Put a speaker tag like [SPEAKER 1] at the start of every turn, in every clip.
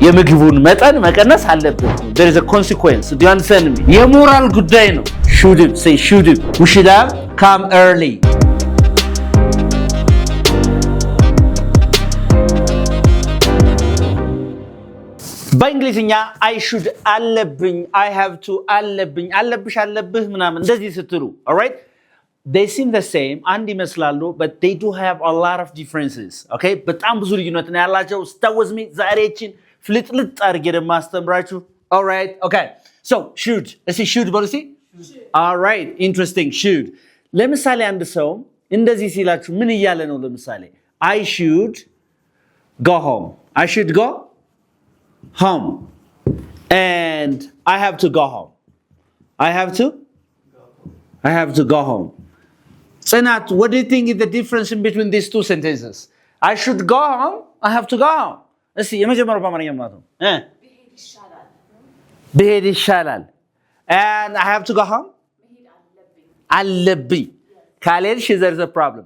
[SPEAKER 1] የምግቡን መጠን መቀነስ አለብህ there is a consequence do you understand me የሞራል ጉዳይ ነው should say should we should have come early በእንግሊዝኛ I should አለብኝ I have to አለብኝ አለብሽ አለብህ ምናምን እንደዚህ ስትሉ alright they seem the same አንድ ይመስላሉ but they do have a lot of differences okay በጣም ብዙ ልዩነት ነው ያላቸው stay with me ዛሬችን ፍልጥልጥ አድርጌ ለማስተምራችሁ alright okay so should let's see should በሉ see alright interesting should ለምሳሌ አንድ ሰው እንደዚህ ሲላችሁ ምን እያለ ነው ለምሳሌ I should go home I should go home and I have to go home I have to go home Sanat what do you think is the difference in between these two sentences I should go home I have to go home let's see የመጀመሪያው በአማርኛ ማለት ነው ብሄድ ይሻላል and I have to go home አለብኝ ካልሄድሽ there is a problem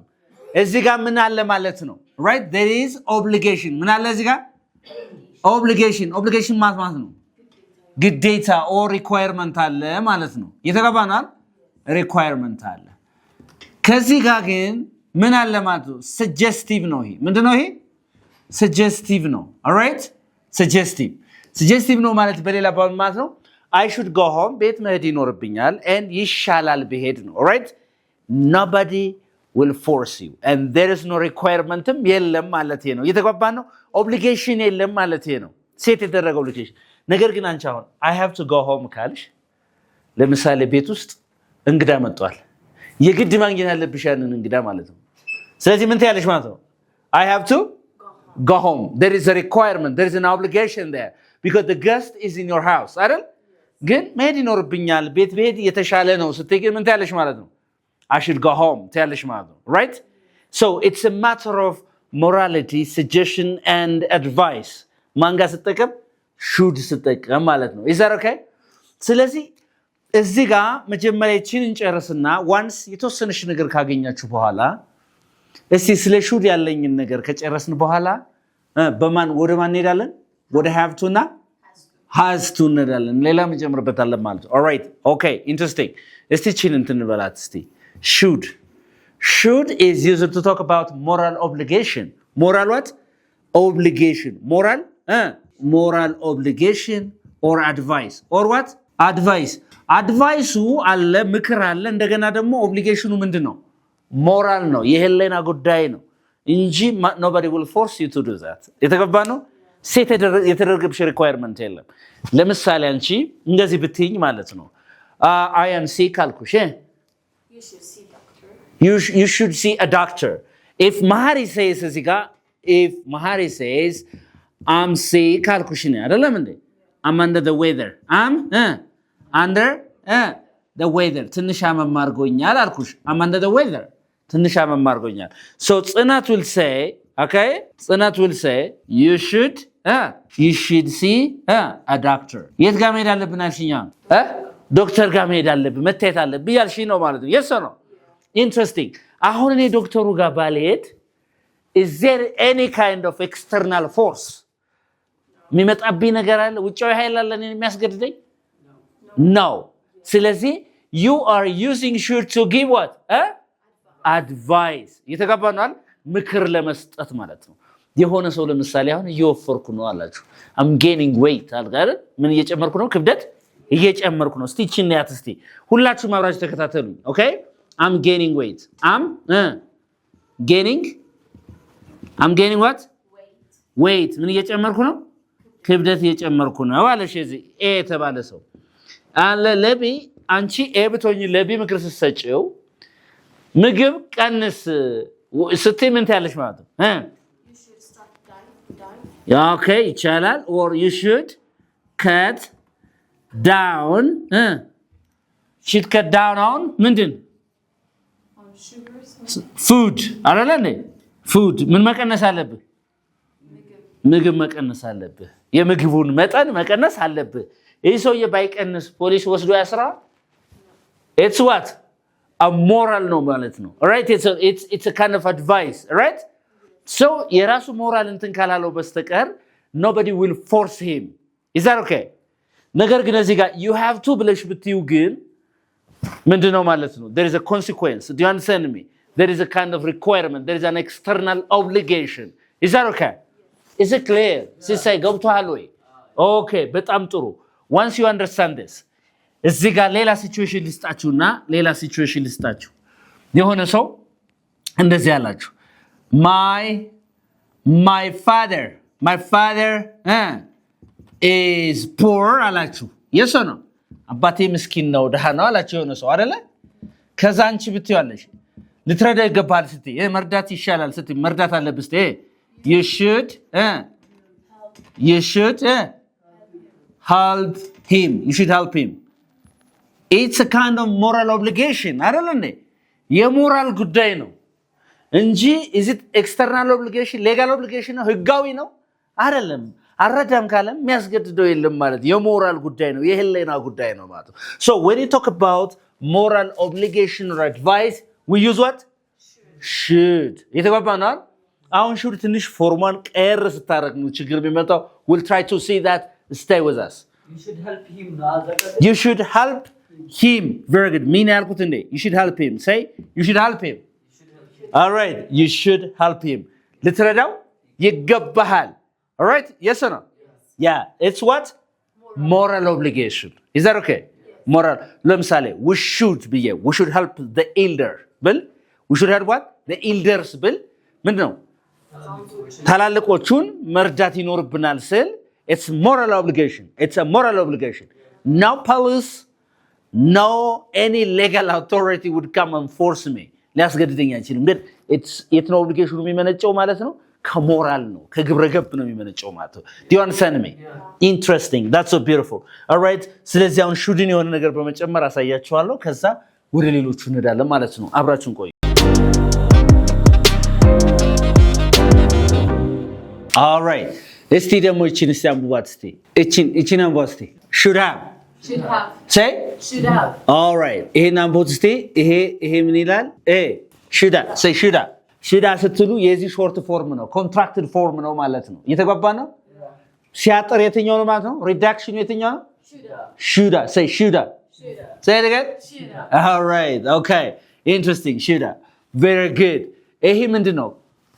[SPEAKER 1] እዚህ ጋር ምን አለ ማለት ነው right there is obligation ምን አለ እዚህ ጋር obligation ማለት ነው ግዴታ or requirement አለ ማለት ነው የተገባናል requirement አለ ከዚህ ጋር ግን ምን አለ ማለት ነው suggestive ነው ይሄ ምንድነው ይሄ suggestive ነው alright suggestive ነው ማለት በሌላ አባባል ማለት ነው I should go home ቤት መሄድ ይኖርብኛል and ይሻላል ብሄድ ነው alright nobody will force you and there is no requirement የለም ማለት ነው የተገባን ነው obligation የለም ማለት ነው ሴት የተደረገው obligation ነገር ግን አንቺ አሁን I have to go home ካልሽ ለምሳሌ ቤት ውስጥ እንግዳ መጥቷል የግድ ማግኘት ያለብሽ ያንን እንግዳ ማለት ነው ስለዚህ ምን ትያለሽ ማለት ነው I have to go home there is a requirement there is an obligation there because the guest is in your house አይደል ግን መሄድ ይኖርብኛል ቤት ቤት የተሻለ ነው ስትይ ግን ምን ትያለሽ ማለት ነው I should go home ትያለሽ ማለት ነው right so it's a matter of morality suggestion and advice ማንጋ ስትጠቀም should ስትጠቀም ማለት ነው is that okay ስለዚህ እዚህ ጋር መጀመሪያ እቺን እንጨርስና once የተወሰነሽ ነገር ካገኛችሁ በኋላ እስቲ ስለ should ያለኝን ነገር ከጨረስን በኋላ በማን ወደ ማን እንሄዳለን ወደ have to እና has to እንሄዳለን ሌላ መጀመርበታለን ማለት ነው alright okay interesting እስቲ እቺን እንትንበላት እስቲ should is used to talk about moral obligation moral what obligation moral obligation or advice or what advice አለ ምክር አለ እንደገና ደግሞ obligation ምንድነው moral ነው የህሊና ጉዳይ ነው እንጂ nobody will force you to do that የተገባ ነው ሴት የተደረገብሽ requirement የለም ለምሳሌ አንቺ እንደዚህ ብትይኝ ማለት ነው I am sick አልኩሽ you should see a doctor if Mahari says I'm sick አልኩሽ ነው አይደለም እንዴ I'm under the weather I'm under the weather ትንሽ አመማርጎኛል አልኩሽ I'm under the weather ትንሽ አመማርጎኛል so ጽናት will say okay ጽናት will say you should see a doctor የት ጋር መሄድ አለብን አልሽኛ ዶክተር ጋር መሄድ አለብን መታየት አለብን ያልሽ ነው ማለት ነው yes or no interesting አሁን እኔ ዶክተሩ ጋር ባልሄድ is there any kind of external force የሚመጣብኝ ነገር አለ ውጫዊ ኃይል አለ እኔን የሚያስገድደኝ no ስለዚህ you are using should to give what advice የተጋባናል ምክር ለመስጠት ማለት ነው የሆነ ሰው ለምሳሌ አሁን እየወፈርኩ ነው አላችሁ I'm gaining weight አልጋር ምን እየጨመርኩ ነው ክብደት እየጨመርኩ ነው እስቲ እቺን ያት እስቲ ሁላችሁም አብራችሁ ተከታተሉኝ okay I'm gaining weight I'm gaining what weight ምን እየጨመርኩ ነው ክብደት እየጨመርኩ ነው አለሽ እዚህ ኤ ተባለ ሰው አለ ለቢ አንቺ ኤ ብትሆኚ ለቢ ምክር ስትሰጪው ምግብ ቀንስ ስትይ ምን ትያለሽ ማለት ነው
[SPEAKER 2] you should start down
[SPEAKER 1] okay ይቻላል or you should cut down on ምንድን
[SPEAKER 2] on sugars
[SPEAKER 1] food አይደል food ምን መቀነስ አለብህ ምግብ መቀነስ አለብህ የምግቡን መጠን መቀነስ አለብህ ይሄ ሰውዬ ባይቀንስ ፖሊስ ወስዶ ያስራ it's what a moral ነው ማለት ነው right it's a kind of advice right so የራሱ ሞራል እንትን ካላለው በስተቀር nobody will force him. Is that okay? ነገር ግን እዚህ ጋር you have to ብለሽ ብትዩ ግን ምንድነው ማለት ነው? There is a consequence. Do you understand me? There is a kind of requirement. There is an external obligation. Is that okay? Is it clear? ሲሳይ ገብቶሃል ወይ? Okay, በጣም ጥሩ. Once you understand this, እዚህ ጋር ሌላ ሲቹዌሽን ልስጣችሁና ሌላ ሲቹዌሽን ልስጣችሁ። የሆነ ሰው እንደዚህ ያላችሁ my father is poor አላችሁ። የሰ ነው አባቴ ምስኪን ነው ደሃ ነው አላችሁ የሆነ ሰው አይደለ? ከዛ አንቺ ብትያለሽ ልትረዳ ይገባል ስትይ መርዳት ይሻላል ስትይ መርዳት አለብሽ ስትይ you should help him. You should help him. It's a kind of moral obligation. አይደል እንዴ? የሞራል ጉዳይ ነው እንጂ is it external obligation? legal obligation ነው? ህጋዊ ነው? አይደለም። አረዳም ካለም የሚያስገድደው የለም ማለት የሞራል ጉዳይ ነው የህሊና ጉዳይ ነው ማለት። So when you talk about moral obligation or advice we use what? should. የተባባናል አሁን should ትንሽ ፎርማል ቀር ስታረግ ነው ችግር የሚመጣው። We'll try to see that. Stay with us.
[SPEAKER 3] You should help him.
[SPEAKER 1] You should help him. Very good. mean ያልኩት እንዴ? You should help him. Say you should help him. All right. You should help him. ልትረዳው ይገባሃል. All right? Yes or no? Yeah. It's what? Moral obligation. Is that okay? Moral. ለምሳሌ we should help the elder. ብል we should help what? The elders ብል ምንድነው? ታላልቆቹን መርዳት ይኖርብናል ስል it's moral obligation. It's a moral obligation. No police, no any legal authority would come and force me. ሊያስገድደኝ አይችልም። ግን it's no obligation የሚመነጨው ማለት ነው ከሞራል ነው ከግብረ ገብ ነው የሚመነጨው ማለት ነው። Do you understand me? Yeah. Interesting. That's so beautiful. All right. ስለዚህ አሁን ሹድን የሆነ ነገር በመጨመር አሳያችኋለሁ። ከዛ ወደ ሌሎቹ እንሄዳለን ማለት ነው። አብራችሁን ቆዩ። All right. እስቲ ደግሞ እቺን እስቲ አንብቧት እስቲ እቺን አንብቧት እስቲ should have say
[SPEAKER 2] should have.
[SPEAKER 1] All right. ይሄን አንብቧት እስቲ ይሄ ምን ይላል? should have ስትሉ የዚህ ሾርት ፎርም ነው ኮንትራክትድ ፎርም ነው ማለት ነው። እየተግባባ ነው? ሲያጠር የትኛው ነው ማለት ነው? ሪዳክሽኑ የትኛው ነው? should have. Say should have. Say it again. All right. Okay. Interesting. should have. Very good. ይሄ ምንድነው?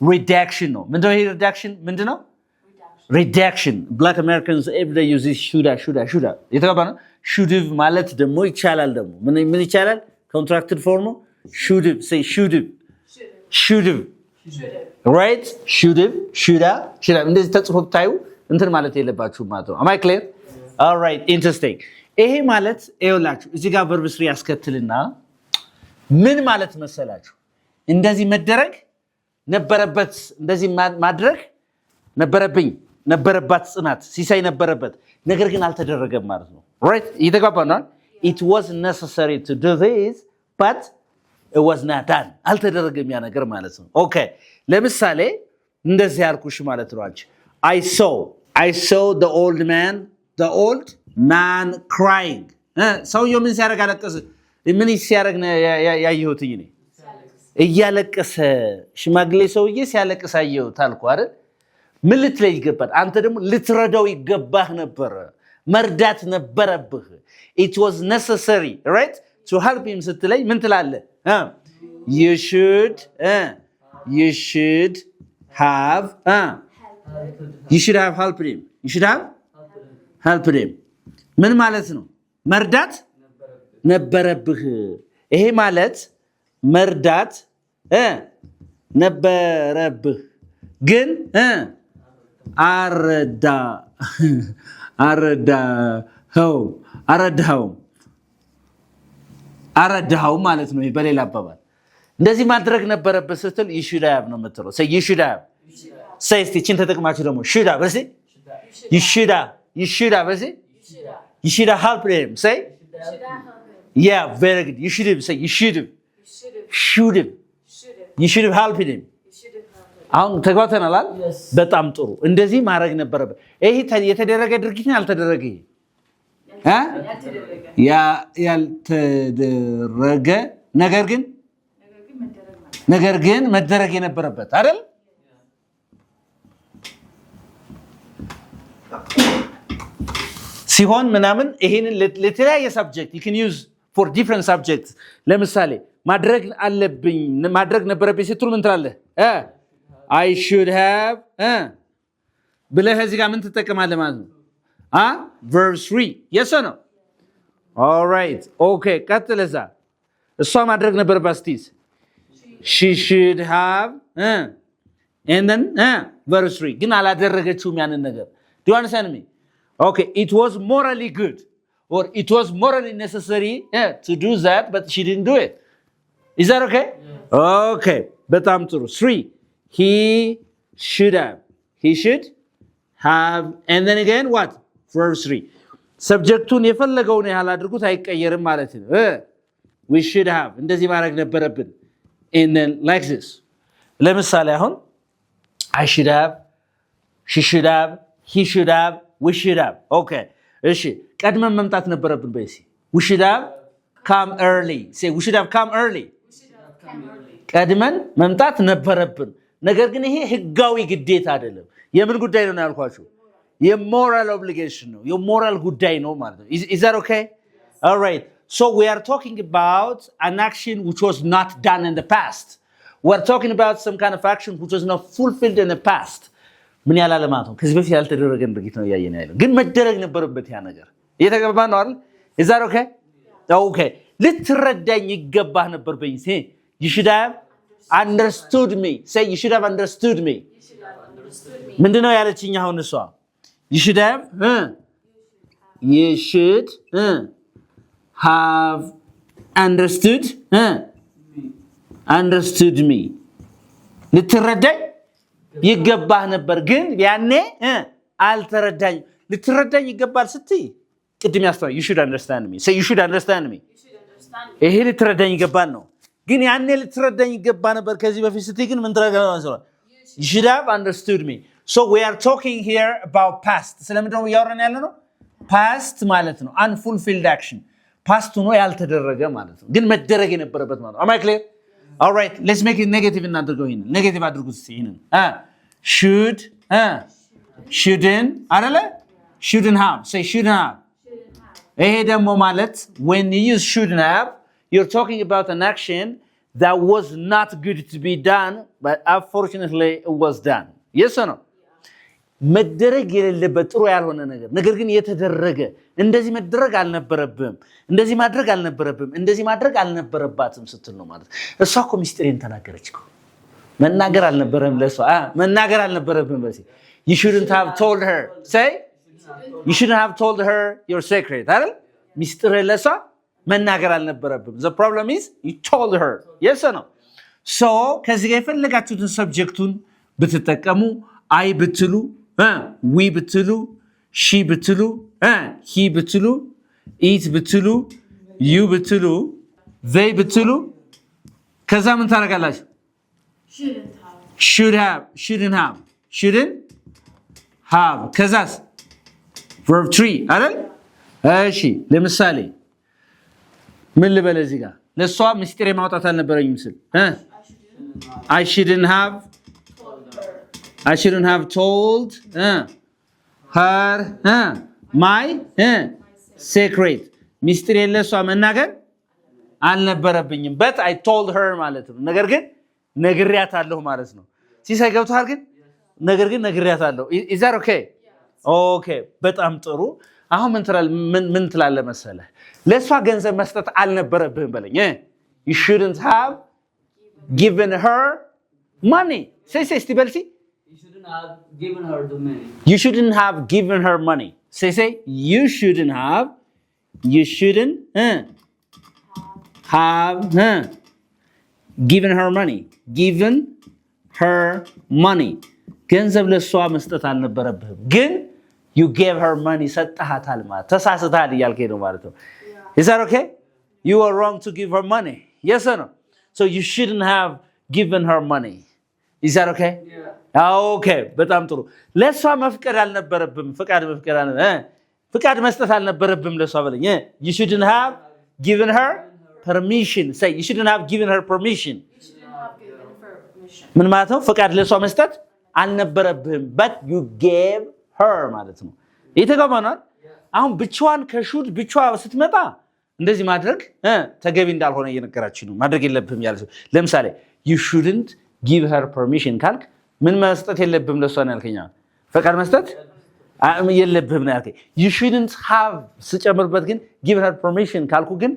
[SPEAKER 1] redaction ነው። ምንድነው ይሄ redaction? ምንድነው? redaction. Black Americans every day use this should have. የተገባ ነው? should have ማለት ደግሞ ይቻላል ደግሞ ምን ይቻላል? contracted form should have. Say should have. Right? should have. እንደዚህ ተጽፎ ታዩ እንትን ማለት የለባችሁ ማለት ነው። Am I clear? All right. Interesting. ይሄ ማለት ይኸውላችሁ እዚህ ጋር verb 3 ያስከትልና ምን ማለት መሰላችሁ? እንደዚህ መደረግ ነበረበት እንደዚህ ማድረግ ነበረባት ጽናት ሲሳይ ነበረበት ነገር ግን አልተደረገም ማለት ነው። right? ይተጋባናል? It was necessary to do this but it was not done. አልተደረገም ያ ነገር ማለት ነው። okay ለምሳሌ እንደዚህ ያልኩሽ ማለት ነው አንቺ I saw the old man crying. ሰውየው ምን ሲያደርግ አለቀሰ? ምን ሲያደርግ ያየሁት እኔ እያለቀሰ ሽማግሌ ሰውዬ ሲያለቅስ አየሁት አልኩ አይደል? ምን ልትለይ ይገባል? አንተ ደግሞ ልትረዳው ይገባህ ነበር መርዳት ነበረብህ። it was necessary right to help him ስትለይ ምን ትላለህ? you should have helped him. you should have helped him. ምን ማለት ነው? መርዳት ነበረብህ። ይሄ ማለት መርዳት ነበረብህ ግን አረዳኸው ማለት ነው። በሌላ አባባል እንደዚህ ማድረግ ነበረብህ ስትል you should have ነው የምትለው። say you should have. say እስቲ እቺን ተጠቅማችሁ ደግሞ should have በዚህ you should have በዚህ you should have helped him. say yeah very good. you should have. say you should have helped him. አሁን ተግባብተናል? በጣም ጥሩ። እንደዚህ ማድረግ ነበረበት። ይሄ የተደረገ ድርጊት ነው ያልተደረገ? ያልተደረገ ነገር ግን መደረግ የነበረበት አይደል? ሲሆን ምናምን ይሄንን ለተለያየ subject you can use for different subjects ለምሳሌ ማድረግ አለብኝ ማድረግ ነበረብኝ ስትሉ ምን ትላለህ I should have ብለህ እዚህ ጋር ምን ትጠቀማለህ ማለት ነው verse 3 yes or no all right okay ቀጥለዛ እሷ ማድረግ ነበረባት ስትይዝ she should have and then verse 3 ግን አላደረገችውም ያንን ነገር do you understand me okay it was morally good or it was morally necessary to do that but she didn't do it is that okay okay በጣም ጥሩ 3 he should have and then again what verse 3 subjectun የፈለገውን ያህል አድርጉት አይቀየርም ማለት ነው we should have እንደዚህ ማድረግ ነበረብን and then like this ለምሳሌ አሁን I should have she should have he should have we should have okay እሺ ቀድመን መምጣት ነበረብን በእሲ we should have come early say we should have come early ቀድመን መምጣት ነበረብን ነገር ግን ይሄ ህጋዊ ግዴታ አይደለም የምን ጉዳይ ነው ያልኳችሁ የሞራል obligation ነው የሞራል ጉዳይ ነው ማለት ነው is that okay all right so we are talking about an action which was not done in the past we are talking about some kind of action which was not fulfilled in the past ምን ያላለ ማለት ነው ከዚህ በፊት ያልተደረገ ድርጊት ነው ያየን ያለው ግን መደረግ ነበረበት ያ ነገር እየተገባ ነው አይደል is that okay okay ልትረዳኝ ይገባህ ነበር በይኝ you should have understood me say you should have understood me ምንድነው ያለችኝ አሁን እሷ you should have understood me ልትረዳኝ ይገባህ ነበር ግን ያኔ አልተረዳኝ ልትረዳኝ ይገባል ስትይ ቅድም ያስተዋል you should understand me say you should understand me ይሄ ልትረዳኝ ይገባል ነው ግን ያኔ ልትረዳኝ ይገባ ነበር ከዚህ በፊት ስትይ ግን ምን ተረጋጋው ነው you should have understood me so we are talking here about past ስለምንድነው ያወራን ያለ ነው past ማለት ነው unfulfilled action past ሆኖ ያልተደረገ ማለት ነው ግን መደረግ የነበረበት ማለት ነው am I clear all right let's make it negative እናድርገው ይሄን negative አድርጉት ይሄንን should shouldn't አይደለ shouldn't have say shouldn't have ይሄ ደግሞ ማለት when you use shouldn't have you're talking about an action that was not good to be done but unfortunately it was done yes or no መደረግ የሌለበት ጥሩ ያልሆነ ነገር ግን የተደረገ እንደዚህ መደረግ አልነበረብም እንደዚህ ማድረግ አልነበረብም እንደዚህ ማድረግ አልነበረባትም ስትል ነው ማለት እሷ እኮ ሚስጥሬን ተናገረችው መናገር አልነበረም ለሷ መናገር አልነበረብም በሲ you shouldn't have told her say you shouldn't have told her your secret አይደል ሚስጥር ለሷ መናገር አልነበረብም the problem is you told her yes or no so ከዚህ ጋር የፈለጋችሁትን ሰብጀክቱን ብትጠቀሙ I ብትሉ we ብትሉ she ብትሉ he ብትሉ it ብትሉ you ብትሉ they ብትሉ ከዛ ምን ታረጋላችሁ shouldn't have ከዛስ verb 3 አይደል እሺ ለምሳሌ ምን ልበል እዚህ ጋር ለሷ ምስጢር ማውጣት አልነበረኝም ስል I shouldn't have told her my secret ምስጢር ለሷ መናገር አልነበረብኝም but I told her ማለት ነው ነገር ግን ነግሪያታለሁ ማለት ነው ሲሳይ ገብቷል ግን ነገር ግን ነግሪያታለሁ is that okay okay በጣም ጥሩ አሁን ምን ትላለህ መሰለህ ለሷ ገንዘብ መስጠት አልነበረብህም በለኝ you shouldn't have given her money say stibelsi
[SPEAKER 3] you shouldn't have given her the money
[SPEAKER 1] you shouldn't have given her money say you shouldn't have given her money ገንዘብ ለሷ መስጠት አልነበረብህም ግን you gave her money ሰጣሃታል ማለት ተሳስተሃል እያልከኝ ነው ማለት ነው is that okay you are wrong to give her money yes or no so you shouldn't have given her money is that okay yeah okay በጣም ጥሩ ለሷ መፍቀድ አልነበረብህም ፍቃድ መስጠት አልነበረብህም ለሷ በለኝ you shouldn't have given her permission say you shouldn't have given her permission ምን ማለት ነው ፍቃድ ለሷ መስጠት አልነበረብህም but you gave her ማለት ነው የተገባናል አሁን ብቻዋን ከሹድ ብቻዋ ስትመጣ እንደዚህ ማድረግ ተገቢ እንዳልሆነ እየነገራችሁ ነው። ማድረግ የለብህም ያለ ለምሳሌ you shouldn't give her permission ካልክ ምን መስጠት የለብህም ለሷ ነው ያልከኛ ፈቃድ መስጠት የለብህም ነው ያልከኝ you shouldn't have ስጨምርበት ግን give her permission ካልኩ ግን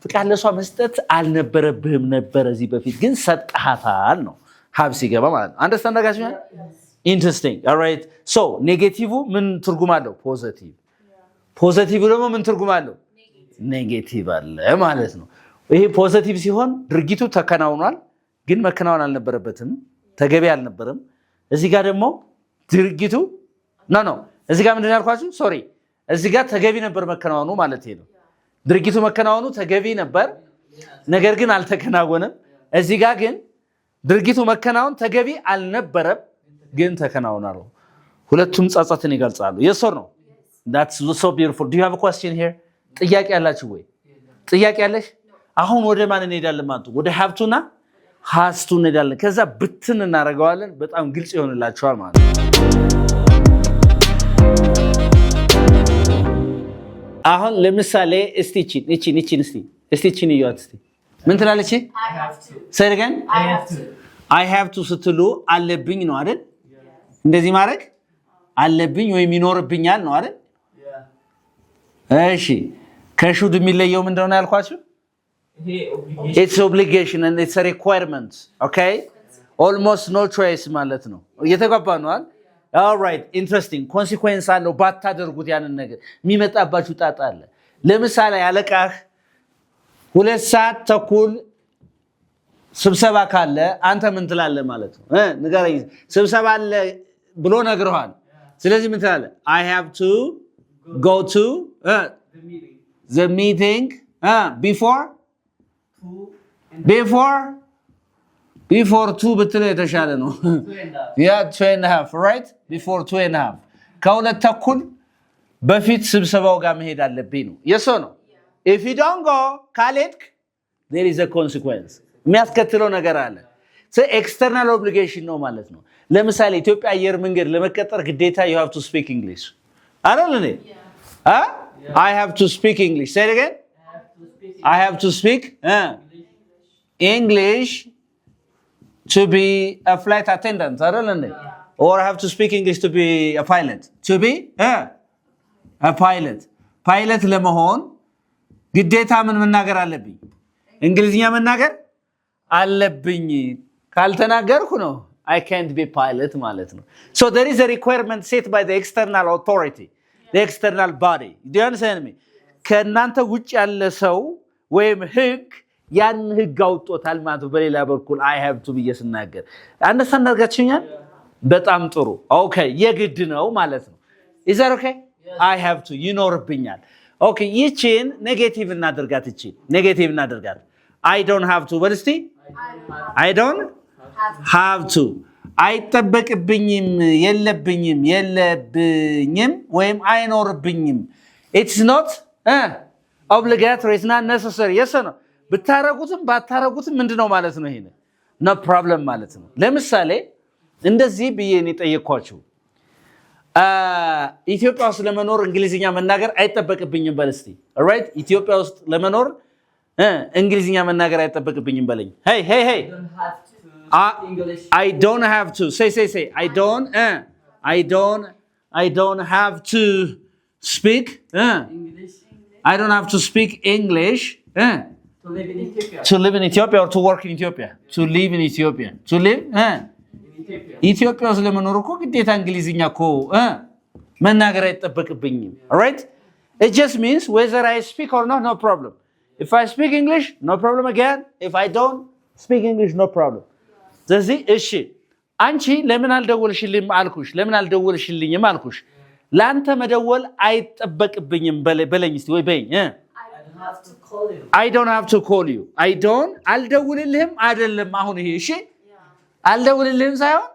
[SPEAKER 1] ፈቃድ ለሷ መስጠት አልነበረብህም ነበር እዚህ በፊት ግን ሰጣሃታል ነው have ሲገባ ማለት ነው አንደርስታንድ አጋችሁ interesting all right so ኔጌቲቭ ምን ትርጉም አለው ፖዚቲቭ ደግሞ ምን ትርጉም አለው ኔጌቲቭ አለ ማለት ነው ይሄ ፖዚቲቭ ሲሆን ድርጊቱ ተከናውኗል ግን መከናወን አልነበረበትም ተገቢ አልነበረም እዚህ ጋር ደግሞ ድርጊቱ ኖ እዚህ ጋር ምንድን ያልኳችሁ ሶሪ እዚህ ጋር ተገቢ ነበር መከናወኑ ማለት ነው ድርጊቱ መከናወኑ ተገቢ ነበር ነገር ግን አልተከናወነም እዚህ ጋር ግን ድርጊቱ መከናወን ተገቢ አልነበረም ግን ተከናውኗል ሁለቱም ጻጻትን ይገልጻሉ yes or no that's so beautiful do you have a question here ጥያቄ ያላችሁ ወይ ጥያቄ ያለሽ አሁን ወደ ማን እንሄዳለን ማለት ወደ have to ና has to እንሄዳለን ከዛ ብትን እናረጋዋለን በጣም ግልጽ ይሆንላችኋል ማለት አሁን ለምሳሌ እስቲቺን እስቲቺን ይያት እስቲ ምን ትላለች
[SPEAKER 2] I have to.
[SPEAKER 1] say again I have to ስትሉ አለብኝ ነው አይደል እንደዚህ ማድረግ አለብኝ ወይ ይኖርብኛል ነው አይደል እሺ ከሹድ የሚለየው ምንድነው ያልኳችሁ it's obligation and it's a requirement okay almost no choice ማለት ነው እየተጓባ ነው አይደል all right interesting consequence አለው ባታደርጉት ያንን ነገር የሚመጣባችሁ ጣጣ አለ ለምሳሌ ያለቃህ 2 ሰዓት ተኩል ስብሰባ ካለ አንተ ምን ትላለህ ማለት ነው ንገረኝ ስብሰባ አለ ብሎ ነግረዋል ስለዚህ ምን ትላለህ I have to go to the meeting before 2 ብትለው የተሻለ ነው yeah 2.5 right before 2.5 ከሁለት ተኩል በፊት ስብሰባው ጋር መሄድ አለብኝ ነው yes or no if you don't go ካልሄድክ there is a consequence የሚያስከትለው ነገር አለ external obligation ነው ማለት ነው ለምሳሌ ኢትዮጵያ አየር መንገድ ለመቀጠር ግዴታ you have to speak English አይደል I have to speak English say it again I have to speak English to be a flight attendant አይደል or I have to speak English to be a pilot to be a pilot ለመሆን ግዴታ ምን መናገር አለብኝ እንግሊዝኛ መናገር አለብኝ ካልተናገርኩ ነው I can't be pilot ማለት ነው so there is a requirement set by the external authority the external body do you understand me ከናንተ ውጭ ያለ ሰው ወይም ህግ ያን ህግ አውጥቶታል ማለት ነው በሌላ በኩል I have to ብየስናገር አንደርስታንድ አድርጋችሁኛል በጣም ጥሩ okay የግድ ነው ማለት ነው is that okay I have to ይኖርብኛል okay ይቺን ኔጌቲቭ እናደርጋት I don't have to በልስቲ I don't have to አይጠበቅብኝም የለብኝም ወይም አይኖርብኝም it's not obligatory it's not necessary yes or no ብታረጉትም ባታረጉትም ምንድነው ማለት ነው ይሄ no problem ማለት ነው ለምሳሌ እንደዚህ ብዬን ጠየቅኳችሁ ኢትዮጵያ ውስጥ ለመኖር እንግሊዝኛ መናገር አይጠበቅብኝም በልስቲ alright ኢትዮጵያ ውስጥ ለመኖር እንግሊዝኛ መናገር አይጠበቅብኝም በለኝ hey I don't have to say I don't have to speak I don't have to speak English to live in Ethiopia or to work in Ethiopia to live in Ethiopia to live ኢትዮጵያ ውስጥ ለመኖር እኮ ግዴታ እንግሊዝኛ እኮ መናገር አይጠበቅብኝም alright it just means whether I speak or not no problem if I speak English no problem again if I don't speak English no problem ስለዚህ እሺ አንቺ ለምን አልደወልሽልኝም አልኩሽ ላንተ መደወል አይጠበቅብኝም በለኝ እስቲ ወይ በኝ I don't have to call you አልደውልልህም አይደለም አሁን ይሄ እሺ አልደውልልህም ሳይሆን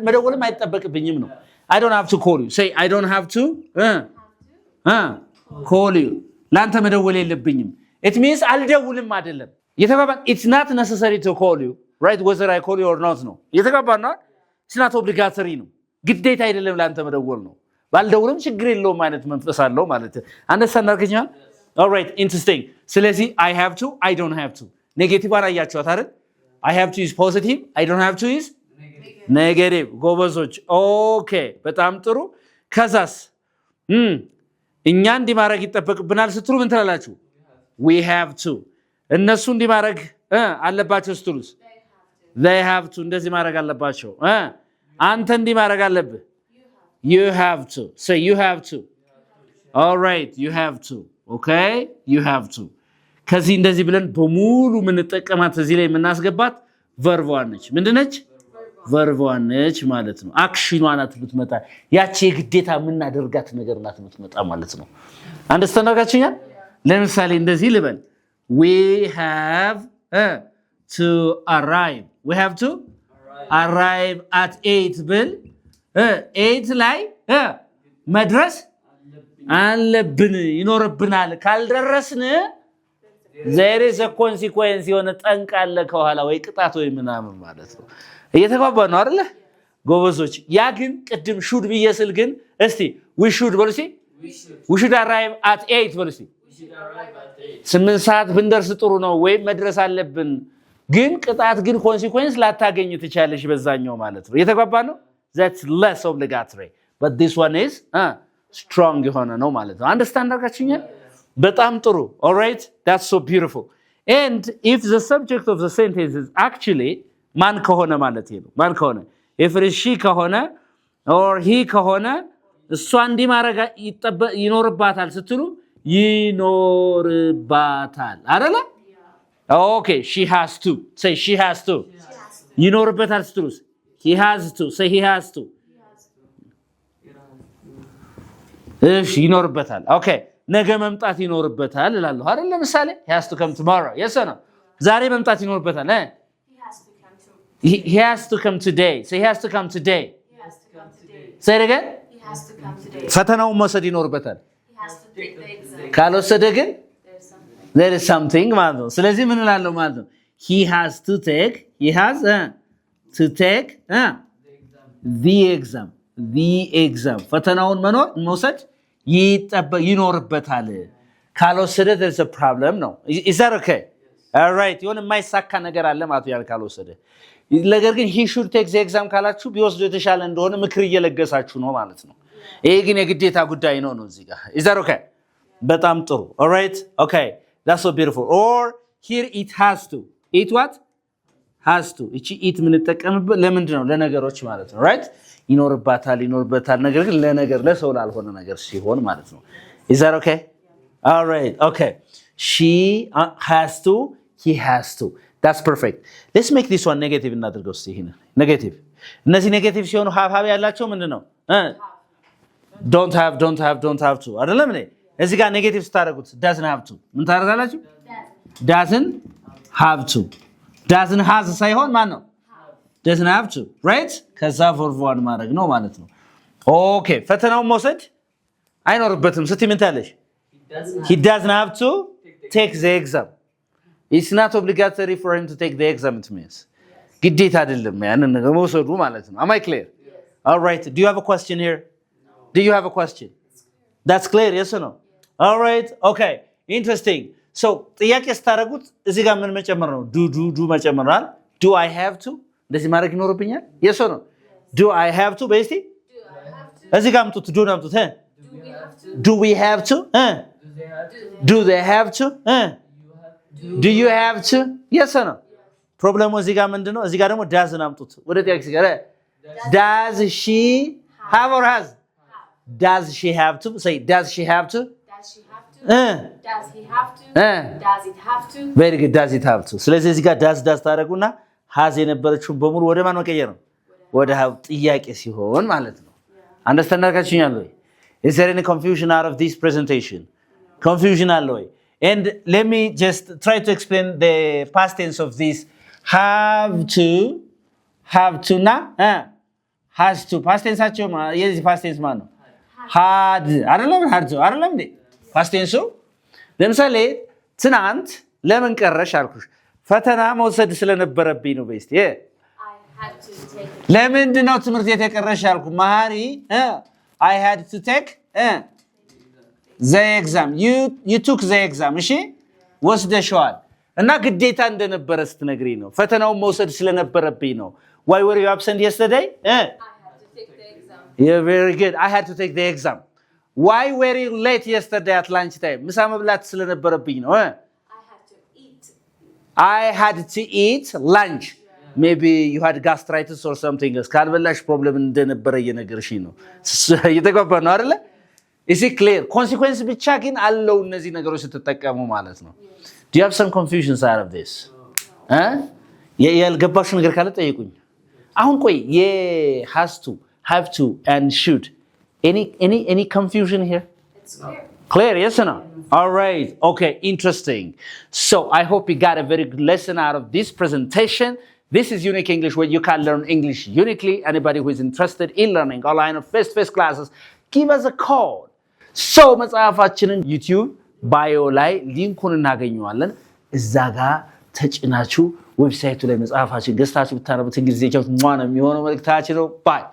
[SPEAKER 1] መደወልም አይጠበቅብኝም ነው I don't have to call you say I don't have to call you ላንተ መደወል የለብኝም it means አልደውልም አይደለም የተባባን it's not necessary to call you right whether I call you or not ነው የተባባን ነው it's not obligatory ነው ግዴታ አይደለም ላንተ መደወል ነው ባልደውልም ችግር የለውም አይነት መንፈስ አለው ማለት አንደርስታንድ አድርገኛል ኦልራይት ኢንትረስቲንግ ስለዚህ I have to I don't have to ኔጌቲቭን አያችኋት አይደል I have to is positive I don't have to is negative ጎበዞች ኦኬ በጣም ጥሩ ከዛስ እኛ እንዲማረግ ይተበቅብናል ስትሉ ምን ትላላችሁ we have to እነሱ እንዲማረግ አለባቸው ስትሉስ they have to እንደዚህ ማረግ አለባቸው አንተ እንዲማረግ አለብህ you have to say you have to all right you have to okay you have to ከዚህ እንደዚህ ብለን በሙሉ ምን ተጠቀማት እዚህ ላይ የምናስገባት ቨርቧን ነች ምንድነች ቨርቧን ነች ማለት ነው አክሽኗ ናት ልትመጣ ያቺ ግዴታ ምናደርጋት ነገር ናት ልትመጣ ማለት ነው አንደርስታንድ አድርጋችሁኛል ለምሳሌ እንደዚህ ልበል we have to arrive we have to arrive at 8 ብል 8 ላይ መድረስ አለብን ይኖርብናል ካልደረስን there is a consequence የሆነ ጠንቅ አለ ከኋላ ወይ ቅጣት ወይ ምናምን ማለት ነው እየተባባን ነው አይደል ጎበዞች ያ ግን ቅድም should ብየስል ግን እስቲ we should በሉሲ we should arrive at 8 በሉሲ 8 ሰዓት ብንደርስ ጥሩ ነው ወይ መድረስ አለብን ግን ቅጣት ግን consequence ላታገኝ ትቻለሽ በዛኛው ማለት ነው እየተባባን ነው that's less obligatory but this one is strong የሆነ ነው ማለት ነው አንደርስታንድ አድርጋችሁኛል በጣም ጥሩ all right that's so beautiful and if the subject of the sentence is actually ማን ከሆነ ማለት ነው ማን ከሆነ if it is she ከሆነ or he ከሆነ እሷ እንዲማረጋ ይኖርባታል ስትሉ ይኖርባታል አይደለ okay she has to say she has to ይኖርበታል ስትሉ he has to say he has to እሺ ይኖርበታል okay ነገ መምጣት ይኖርበታል እላለሁ አይደል ለምሳሌ he has to come tomorrow yes or no ዛሬ መምጣት ይኖርበታል he has to come today say he has to come today say it again
[SPEAKER 2] He has to come today.
[SPEAKER 1] ፈተናውን መውሰድ ይኖርበታል
[SPEAKER 2] He has to take the exam.
[SPEAKER 1] ካልወሰደ ግን
[SPEAKER 2] There's something.
[SPEAKER 1] there is something ማለት ነው ስለዚህ ምን እላለሁ ማለት ነው he has to take the exam ፈተናውን መውሰድ ይኖርበታል ካልወሰደ there's a problem ነው is that okay all right የሆነ የማይሳካ ነገር አለ ማለት ያን ካልወሰደ ነገር ግን he should take the exam ካላችሁ ቢወስዱ የተሻለ እንደሆነ ምክር እየለገሳችሁ ነው ማለት ነው ይሄ ግን የግዴታ ጉዳይ ነው እዚህ ጋር is that okay በጣም ጥሩ all right okay that's so beautiful or here it has to it what has to እቺ it ምን ተጠቀምበት ለምንድን ነው ለነገሮች ማለት ነው right ይኖርባታል ነገር ግን ለነገር ለሰው ላልሆነ ነገር ሲሆን ማለት ነው is that okay all right okay she has to he has to that's perfect let's make this one negative እናድርገው እስቲ ይሄን negative እነዚህ negative ሲሆኑ have ያላቸው ምንድነው don't have to አይደለም እኔ እዚህ ጋር negative ስታደርጉት doesn't have to ምን ታደርጋላችሁ doesn't have ሳይሆን ማን ነው doesn't have to right ከዛ verb one ማድረግ ነው ማለት ነው okay ፈተናውን መውሰድ አይኖርበትም ስትይ ምን ታለሽ he doesn't have to take the exam it's not obligatory for him to take the exam it means ግዴታ አይደለም ያንን ነገር መውሰዱ ማለት ነው am I clear yes. all right do you have a question here no. do you have a question that's clear yes or no yes. all right okay interesting so ጥያቄ ስታረጉት እዚህ ጋር ምን መጨመር ነው do መጨመር ነው do I have to እንደዚህ ማድረግ ይኖርብኛል yes or no do I have to በስቲ እዚህ ጋር አምጡት do ነው አምጡት do we have to do they have to do you have to yes or no ፕሮብሌሙ እዚህ ጋር ምንድነው እዚህ ጋር ደግሞ does ነው አምጡት ወደ ጥያቄ ሲገራ does she have or has does she have to say does she have to
[SPEAKER 2] Does he have to does it have to
[SPEAKER 1] very good does it have to ስለዚህ እዚህ ጋር does ታረጉና has የነበረችው በሙሉ ወደ ማን መቀየር ነው ወደ have ጥያቄ ሲሆን ማለት ነው አንደርስታንድ አድርጋችሁኛል ወይ is there any confusion out of this presentation confusion አለ ወይ and let me just try to explain the past tense of this have to na has to past tense አቸው የዚህ past tense ማን ነው had አይደለም እንዴ past tense ለምሳሌ ትናንት ለምን ቀረሽ አልኩሽ ፈተና መውሰድ ስለነበረብኝ ነው በስቲ
[SPEAKER 2] I had to take it
[SPEAKER 1] ለምንድን ነው ትምህርት የተቀረሽ አልኩ ማሪ I had to take the exam. You took the exam. እሺ ወስደሽዋል እና ግዴታ እንደነበረ ስትነግሪኝ ነው ፈተናውን መውሰድ ስለነበረብኝ ነው Why were you absent yesterday?
[SPEAKER 2] I had to take the exam.
[SPEAKER 1] Yeah, very good. I had to take the exam. Why were you late yesterday at lunchtime? ምሳ መብላት ስለነበረብኝ ነው
[SPEAKER 2] I had to eat.
[SPEAKER 1] I had to eat lunch. Maybe you had gastritis or something else. ካልበላሽ ፕሮብለም እንደነበረ እየነገርሽኝ ነው እየተግባባ ነው አይደለ Is it clear? Consequence ብቻ ግን አለው እነዚህ ነገሮች ስትጠቀሙ ማለት ነው Do you have some confusions out of this? ያልገባሽ ነገር ካለ ጠይቁኝ አሁን ቆይ has to, have to and should. Any confusion here?
[SPEAKER 2] It's clear.
[SPEAKER 1] Clear, yes or no? All right. Okay, interesting. So I hope you got a very good lesson out of this presentation. This is Unique English, where you can learn English uniquely. Anybody who is interested in learning online or face-to-face classes, give us a call. So መጽሐፋችንን YouTube bio ላይ ሊንኩን እናገኘዋለን እዛ ጋር ተጭናችሁ ዌብሳይቱ ላይ መጽሐፋችን ገዝታችሁ ብታነቡት እንግሊዝኛው ነው የሚሆነው መልእክታችን ነው ባይ